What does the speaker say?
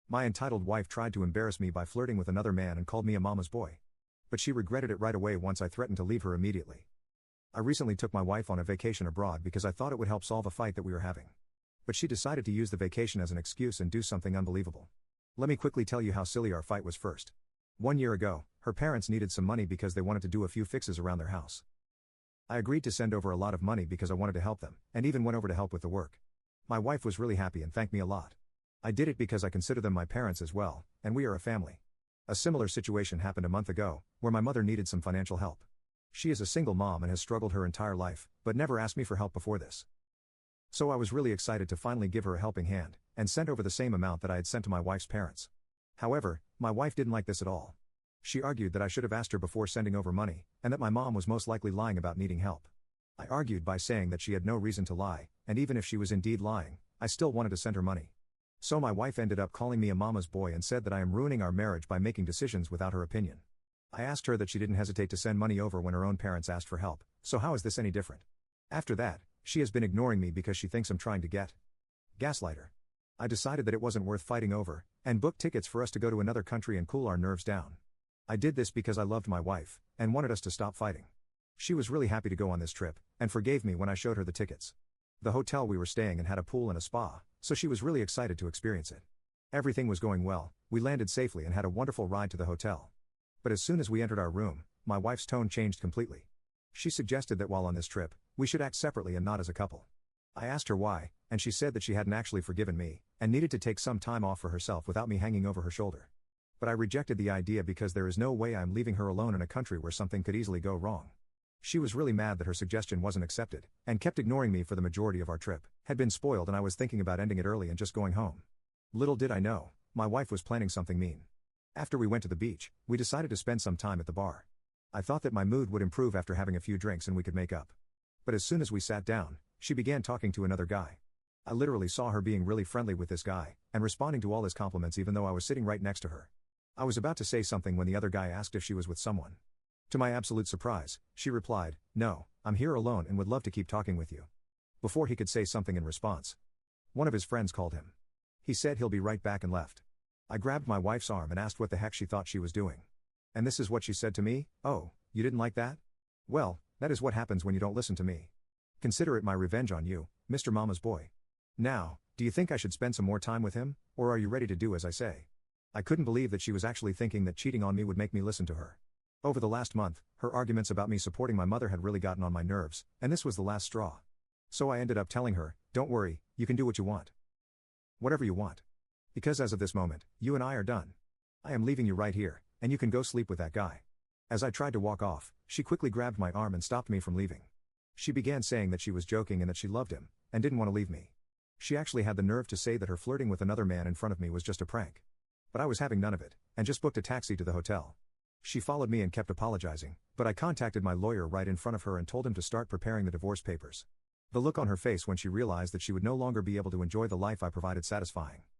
My entitled wife tried to embarrass me by flirting with another man and called me a mama's boy. But she regretted it right away once I threatened to leave her immediately. I recently took my wife on a vacation abroad because I thought it would help solve a fight that we were having. But she decided to use the vacation as an excuse and do something unbelievable. Let me quickly tell you how silly our fight was first. 1 year ago, her parents needed some money because they wanted to do a few fixes around their house. I agreed to send over a lot of money because I wanted to help them, and even went over to help with the work. My wife was really happy and thanked me a lot. I did it because I consider them my parents as well, and we are a family. A similar situation happened a month ago, where my mother needed some financial help. She is a single mom and has struggled her entire life, but never asked me for help before this. So I was really excited to finally give her a helping hand, and sent over the same amount that I had sent to my wife's parents. However, my wife didn't like this at all. She argued that I should have asked her before sending over money, and that my mom was most likely lying about needing help. I argued by saying that she had no reason to lie, and even if she was indeed lying, I still wanted to send her money. So my wife ended up calling me a mama's boy and said that I am ruining our marriage by making decisions without her opinion. I asked her that she didn't hesitate to send money over when her own parents asked for help, so how is this any different? After that, she has been ignoring me because she thinks I'm trying to gaslight her. I decided that it wasn't worth fighting over, and booked tickets for us to go to another country and cool our nerves down. I did this because I loved my wife, and wanted us to stop fighting. She was really happy to go on this trip, and forgave me when I showed her the tickets. The hotel we were staying in had a pool and a spa, so she was really excited to experience it. Everything was going well, we landed safely and had a wonderful ride to the hotel. But as soon as we entered our room, my wife's tone changed completely. She suggested that while on this trip, we should act separately and not as a couple. I asked her why, and she said that she hadn't actually forgiven me, and needed to take some time off for herself without me hanging over her shoulder. But I rejected the idea because there is no way I'm leaving her alone in a country where something could easily go wrong. She was really mad that her suggestion wasn't accepted, and kept ignoring me for the majority of our trip, had been spoiled and I was thinking about ending it early and just going home. Little did I know, my wife was planning something mean. After we went to the beach, we decided to spend some time at the bar. I thought that my mood would improve after having a few drinks and we could make up. But as soon as we sat down, she began talking to another guy. I literally saw her being really friendly with this guy, and responding to all his compliments even though I was sitting right next to her. I was about to say something when the other guy asked if she was with someone. To my absolute surprise, she replied, "No, I'm here alone and would love to keep talking with you." Before he could say something in response, one of his friends called him. He said he'll be right back and left. I grabbed my wife's arm and asked what the heck she thought she was doing. And this is what she said to me: "Oh, you didn't like that? Well, that is what happens when you don't listen to me. Consider it my revenge on you, Mr. Mama's boy. Now, do you think I should spend some more time with him, or are you ready to do as I say?" I couldn't believe that she was actually thinking that cheating on me would make me listen to her. Over the last month, her arguments about me supporting my mother had really gotten on my nerves, and this was the last straw. So I ended up telling her, "Don't worry, you can do what you want. Whatever you want. Because as of this moment, you and I are done. I am leaving you right here, and you can go sleep with that guy." As I tried to walk off, she quickly grabbed my arm and stopped me from leaving. She began saying that she was joking and that she loved him, and didn't want to leave me. She actually had the nerve to say that her flirting with another man in front of me was just a prank. But I was having none of it, and just booked a taxi to the hotel. She followed me and kept apologizing, but I contacted my lawyer right in front of her and told him to start preparing the divorce papers. The look on her face when she realized that she would no longer be able to enjoy the life I provided satisfying.